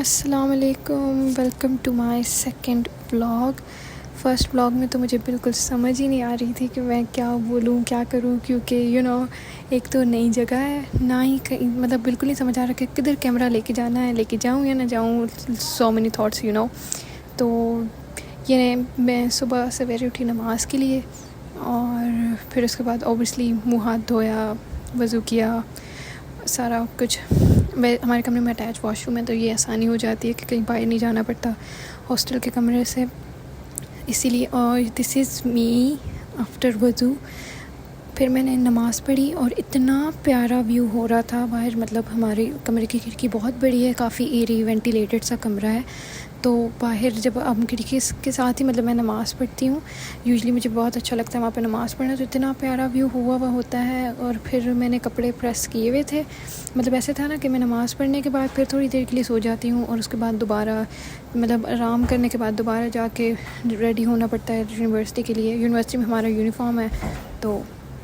अस्सलाम वालेकुम, welcome to my second vlog. First vlog में तो मुझे बिल्कुल समझ ही नहीं आ रही थी कि मैं क्या बोलूँ क्या करूँ, क्योंकि एक तो नई जगह है, ना ही कहीं मतलब बिल्कुल नहीं समझ आ रहा कि किधर कैमरा लेके जाना है, लेके जाऊँ या ना जाऊँ। सो मैनी थॉट्स तो ये मैं सुबह सवेरे उठी नमाज़ के लिए और फिर उसके बाद ऑब्वियसली मुँह हाथ धोया, वज़ू किया, सारा कुछ। हमारे कमरे में अटैच वॉशरूम है, तो ये आसानी हो जाती है कि कहीं बाहर नहीं जाना पड़ता हॉस्टल के कमरे से, इसीलिए। और दिस इज़ मी आफ्टर वज़ू। फिर मैंने नमाज़ पढ़ी और इतना प्यारा व्यू हो रहा था बाहर। मतलब हमारे कमरे की खिड़की बहुत बड़ी है, काफ़ी एरी वेंटिलेटेड सा कमरा है। तो बाहर जब हम खिड़की के साथ ही मतलब मैं नमाज़ पढ़ती हूँ, यूजुअली मुझे बहुत अच्छा लगता है वहाँ पे नमाज़ पढ़ना, तो इतना प्यारा व्यू हुआ होता है। और फिर मैंने कपड़े प्रेस किए हुए थे। मतलब ऐसे था ना कि मैं नमाज़ पढ़ने के बाद फिर थोड़ी देर के लिए सो जाती हूँ और उसके बाद दोबारा मतलब आराम करने के बाद दोबारा जाके रेडी होना पड़ता है यूनिवर्सिटी के लिए। यूनिवर्सिटी में हमारा यूनिफॉर्म है। तो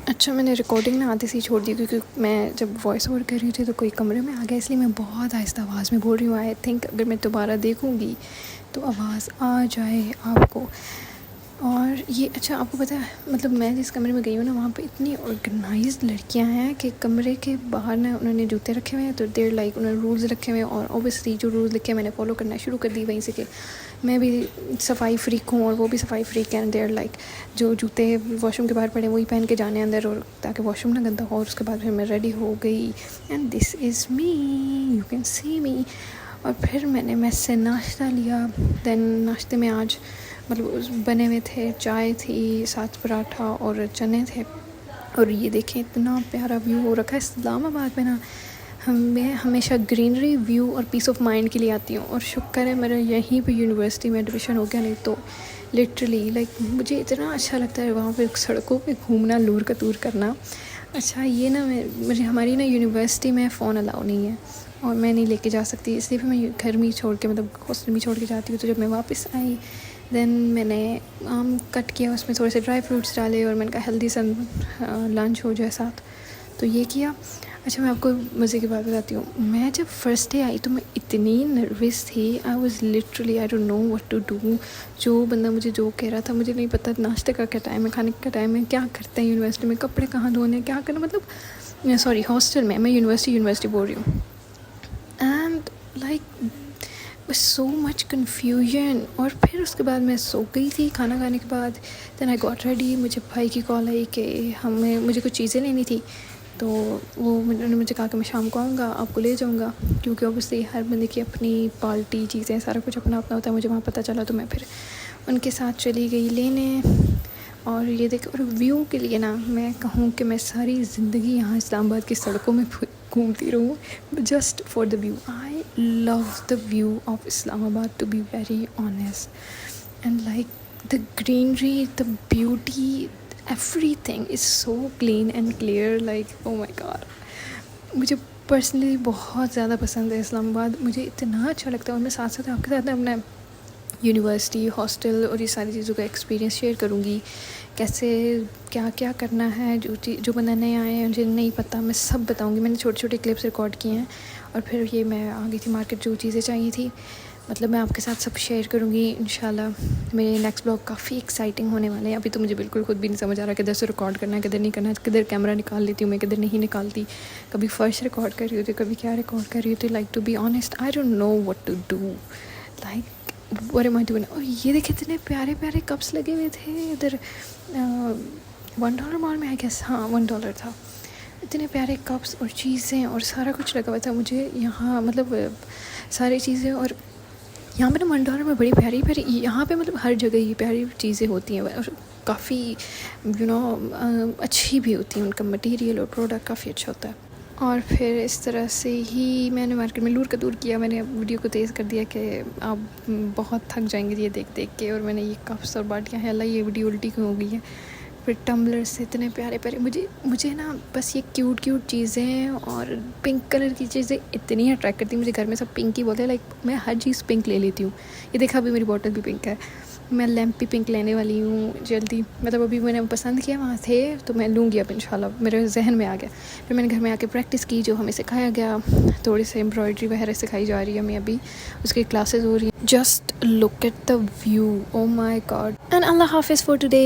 अच्छा, मैंने रिकॉर्डिंग ना आते से छोड़ दी, क्योंकि मैं जब वॉइस ओवर कर रही थी तो कोई कमरे में आ गया, इसलिए मैं बहुत आहिस्ता आवाज़ में बोल रही हूँ। आई थिंक अगर मैं दोबारा देखूँगी तो आवाज़ आ जाए आपको। और ये अच्छा, आपको पता है मतलब मैं जिस कमरे में गई हूँ ना, वहाँ पे इतनी ऑर्गेनाइज्ड लड़कियाँ हैं कि कमरे के बाहर ना उन्होंने जूते रखे हुए हैं, तो देर लाइक उन्होंने रूल्स रखे हुए हैं। और ओबियसली जो रूल्स लिखे मैंने फॉलो करना शुरू कर दी वहीं से, कि मैं भी सफाई फ्रीक हूँ और वो भी सफाई फ्रीक हैं। देर लाइक जो जूते वॉशरूम के बाहर पड़े वही पहन के जाने अंदर, और ताकि वॉशरूम ना गंदा हो। और उसके बाद फिर मैं रेडी हो गई and this is me, you can see me. और फिर मैंने मेस से नाश्ता लिया। देन नाश्ते में आज मतलब बने हुए थे, चाय थी, साथ पराठा और चने थे। और ये देखें इतना प्यारा व्यू हो रखा है इस्लामाबाद में ना। मैं हमेशा ग्रीनरी, व्यू और पीस ऑफ माइंड के लिए आती हूँ, और शुक्र है मेरा यहीं पे यूनिवर्सिटी में एडमिशन हो गया, नहीं तो लिटरली लाइक मुझे इतना अच्छा लगता है वहाँ पे सड़कों पे घूमना, लूर कतूर करना। अच्छा, ये ना मुझे हमारी ना यूनिवर्सिटी में फ़ोन अलाउ नहीं है और मैं नहीं लेके जा सकती, इसलिए फिर मैं घर में ही छोड़ के मतलब हॉस्टल में छोड़ के जाती हूँ। तो जब मैं वापस आई देन मैंने आम कट किया, उसमें थोड़े से ड्राई फ्रूट्स डाले और मैंने कहा हेल्दी सा लंच हो जाए साथ, तो ये किया। अच्छा, मैं आपको मज़े की बात बताती हूँ। मैं जब फर्स्ट डे आई तो मैं इतनी नर्वस थी, I was literally I don't know what to do. जो बंदा मुझे जो कह रहा था, मुझे नहीं पता नाश्ते का क्या टाइम है, खाने का टाइम है, क्या करते हैं यूनिवर्सिटी में, कपड़े कहाँ धोने, क्या करना, मतलब सॉरी हॉस्टल में, मैं यूनिवर्सिटी बोल रही हूँ। And like so much confusion. और फिर उसके बाद मैं सो गई थी खाना खाने के बाद। देन आई गॉट रेडी, मुझे भाई की कॉल आई कि मुझे कुछ चीज़ें लेनी थी, तो वो उन्होंने मुझे कहा कि मैं शाम को आऊँगा, आपको ले जाऊँगा, क्योंकि ऑब्वियसली हर बंदे की अपनी पार्टी चीज़ें सारा कुछ अपना अपना होता है। मुझे वहाँ पता चला, तो मैं फिर उनके साथ चली गई लेने। और ये देखो, और व्यू के लिए ना मैं कहूँ कि मैं सारी ज़िंदगी यहाँ इस्लामाबाद की सड़कों में घूमती रहूँ just for the view. I love the view of Islamabad, to be very honest. And like the greenery, the beauty, everything is so clean and clear, like oh my god। मुझे पर्सनली बहुत ज़्यादा पसंद है इस्लामाबाद, मुझे इतना अच्छा लगता है। और मैं साथ साथ आपके साथ अपना यूनिवर्सिटी, हॉस्टल और ये सारी चीज़ों का एक्सपीरियंस शेयर करूँगी, कैसे क्या क्या करना है। जो बंदा नए आए हैं, मुझे नहीं पता, मैं सब बताऊँगी। मैंने छोटे छोटे क्लिप्स रिकॉर्ड किए हैं। और फिर ये मैं आ गई थी मार्केट, जो चीज़ें चाहिए थी मतलब मैं आपके साथ सब शेयर करूँगी इंशाल्लाह। मेरे नेक्स्ट ब्लॉग काफ़ी एक्साइटिंग होने वाले हैं। अभी तो मुझे बिल्कुल खुद भी नहीं समझ आ रहा किधर से रिकॉर्ड करना है, किधर नहीं करना है, किधर कैमरा निकाल लेती हूँ मैं, किधर नहीं निकालती। कभी फर्स्ट रिकॉर्ड कर रही होती, कभी क्या रिकॉर्ड कर रही होती। Like to be honest, I don't know what to do, like what am I doing. और ये देखिए इतने प्यारे प्यारे कप्स लगे हुए थे इधर $1 मॉल में, आई गेस, हाँ $1 था। इतने प्यारे कप्स और चीज़ें और सारा कुछ लगा हुआ था। मुझे यहाँ मतलब सारी चीज़ें, और यहाँ पे ना $1 में बड़ी प्यारी प्यारी, यहाँ पे मतलब हर जगह ही प्यारी चीज़ें होती हैं और काफ़ी अच्छी भी होती हैं। उनका मटेरियल और प्रोडक्ट काफ़ी अच्छा होता है। और फिर इस तरह से ही मैंने मार्केट में लूर कतूर किया। मैंने वीडियो को तेज़ कर दिया कि आप बहुत थक जाएंगे ये देख देख के। और मैंने ये कप्स और बाटियाँ हैं, अल्लाह ये वीडियो उल्टी क्यों हो गई है। फिर टम्बलर से इतने प्यारे प्यारे, मुझे ना बस ये क्यूट चीज़ें और पिंक कलर की चीज़ें इतनी अट्रैक्ट करती हैं। मुझे घर में सब पिंक ही बोलते हैं, लाइक मैं हर चीज़ पिंक ले लेती हूँ। ये देखा, अभी मेरी बॉटल भी पिंक है। मैं लैम्पी पिंक लेने वाली हूँ जल्दी, मतलब अभी मैंने पसंद किया वहाँ थे तो मैं लूँगी अब इंशाल्लाह, मेरे जहन में आ गया। फिर मैंने घर में आके प्रैक्टिस की जो हमें सिखाया गया, थोड़ी सी एम्ब्रॉयडरी वगैरह सिखाई जा रही है हमें, अभी उसकी क्लासेस हो रही हैं। Just look at the view, oh my god. And अल्लाह हाफिज़ फॉर टुडे।